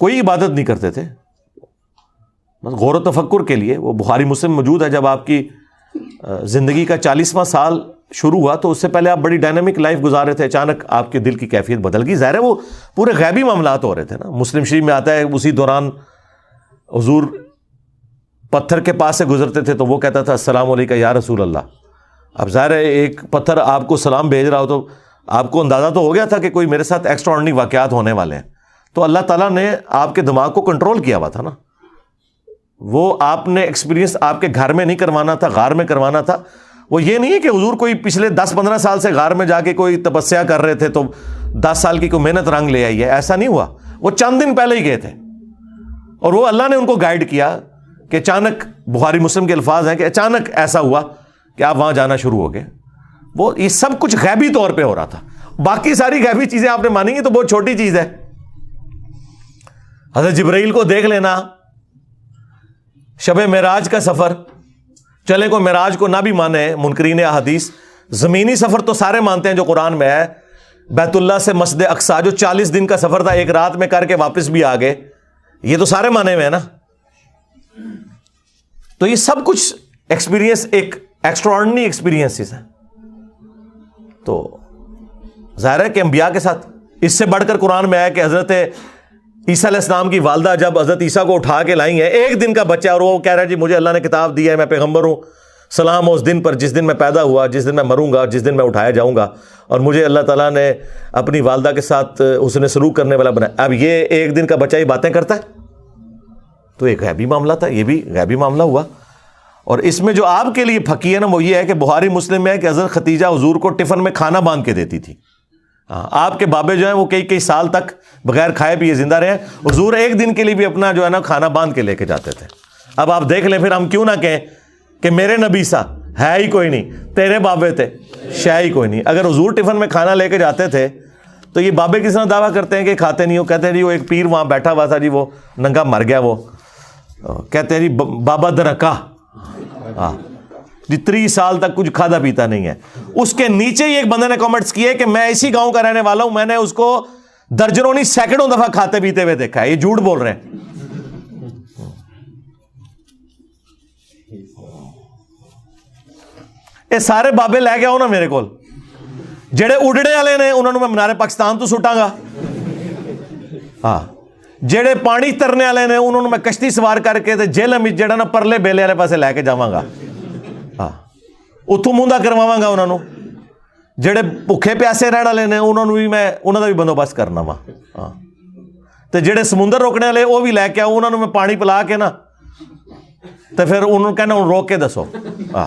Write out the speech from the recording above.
کوئی عبادت نہیں کرتے تھے، بس غور و تفکر کے لیے. وہ بخاری مسلم موجود ہے. جب آپ کی زندگی کا 40واں سال شروع ہوا تو اس سے پہلے آپ بڑی ڈائنامک لائف گزار رہے تھے، اچانک آپ کے دل کی کیفیت بدل گئی. ظاہر ہے وہ پورے غیبی معاملات ہو رہے تھے نا. مسلم شریف میں آتا ہے اسی دوران حضور پتھر کے پاس سے گزرتے تھے تو وہ کہتا تھا السلام علیکم یا رسول اللہ. اب ظاہر ہے ایک پتھر آپ کو سلام بھیج رہا ہو تو آپ کو اندازہ تو ہو گیا تھا کہ کوئی میرے ساتھ ایکسٹرا آرڈنری واقعات ہونے والے ہیں. تو اللہ تعالیٰ نے آپ کے دماغ کو کنٹرول کیا ہوا تھا نا. وہ آپ نے ایکسپیرینس آپ کے گھر میں نہیں کروانا تھا، غار میں کروانا تھا. وہ یہ نہیں ہے کہ حضور کوئی پچھلے 10-15 سال سے غار میں جا کے کوئی تپسیا کر رہے تھے تو 10 سال کی کوئی محنت رنگ لے آئی ہے، ایسا نہیں ہوا. وہ چند دن پہلے ہی گئے تھے اور وہ اللہ نے ان کو گائیڈ کیا کہ اچانک، بخاری مسلم کے الفاظ ہیں کہ اچانک ایسا ہوا کہ آپ وہاں جانا شروع ہو گئے. وہ یہ سب کچھ غیبی طور پہ ہو رہا تھا. باقی ساری غیبی چیزیں آپ نے مانیں گی تو بہت چھوٹی چیز ہے. حضرت جبرائیل کو دیکھ لینا، شب معراج کا سفر، چلے کو معراج کو نہ بھی مانے منکرین احادیث، زمینی سفر تو سارے مانتے ہیں جو قرآن میں ہے. بیت اللہ سے مسجد اقصیٰ جو 40 دن کا سفر تھا، ایک رات میں کر کے واپس بھی آ گئے، یہ تو سارے مانے ہوئے ہیں نا. تو یہ سب کچھ ایکسپیرینس ایک ایکسٹرا آرڈنری ایکسپیرینسز ہیں. تو ظاہر ہے کہ انبیاء کے ساتھ اس سے بڑھ کر قرآن میں آیا کہ حضرت عیسیٰ علیہ السلام کی والدہ جب حضرت عیسیٰ کو اٹھا کے لائی ہیں، ایک دن کا بچہ، اور وہ کہہ رہا ہے جی مجھے اللہ نے کتاب دی ہے، میں پیغمبر ہوں، سلام ہو اس دن پر جس دن میں پیدا ہوا، جس دن میں مروں گا، جس دن میں اٹھایا جاؤں گا، اور مجھے اللہ تعالیٰ نے اپنی والدہ کے ساتھ حسن سلوک کرنے والا بنایا. اب یہ ایک دن کا بچہ یہ باتیں کرتا ہے تو ایک غیبی معاملہ تھا، یہ بھی غیبی معاملہ ہوا. اور اس میں جو آپ کے لیے پھکی ہے نا وہ یہ ہے کہ بخاری مسلم میں ہے کہ حضرت ختیجہ حضور کو ٹفن میں کھانا باندھ کے دیتی تھی. آپ کے بابے جو ہیں وہ کئی سال تک بغیر کھائے پیے زندہ رہے. حضور ایک دن کے لیے بھی اپنا جو ہے نا کھانا باندھ کے لے کے جاتے تھے. اب آپ دیکھ لیں پھر ہم کیوں نہ کہیں کہ میرے نبی سا ہے ہی کوئی نہیں، تیرے بابے تھے شے ہی کوئی نہیں. اگر حضور ٹفن میں کھانا لے کے جاتے تھے تو یہ بابے کس طرح دعویٰ کرتے ہیں کہ کھاتے نہیں ہو؟ کہتے ہیں جی وہ ایک پیر وہاں بیٹھا ہوا تھا جی، وہ ننگا مر گیا، وہ کہتے ہیں جی بابا درکا، جی 30 سال تک کچھ کھادا پیتا نہیں ہے. اس کے نیچے ہی ایک بندے نے کامنٹس کیے کہ میں اسی گاؤں کا رہنے والا ہوں، میں نے اس کو درجنوں نہیں سینکڑوں دفعہ کھاتے پیتے ہوئے دیکھا ہے. یہ جھوٹ بول رہے ہیں. یہ سارے بابے لے کے آؤ نا میرے کو، جڑے اڈنے والے نے انہوں نے میں منارے پاکستان تو سٹاں گا، ہاں جڑے پانی ترنے والے نے انہوں نے میں کشتی سوار کر کے جیل میں جڑا نا پرلے بیلے والے پاسے لے کے جاواں گا، ہاں اتوں موندا کرواواں گا. انہوں جڑے بھوکے پیاسے رہن والے نے انہوں نے بھی میں انہوں کا بھی بندوبست کرنا وا. ہاں تو جڑے سمندر روکنے والے وہ بھی لے کے آؤ، انہوں نے میں پانی پلا کے نا تو پھر انہوں نے کہنا روک کے دسو. ہاں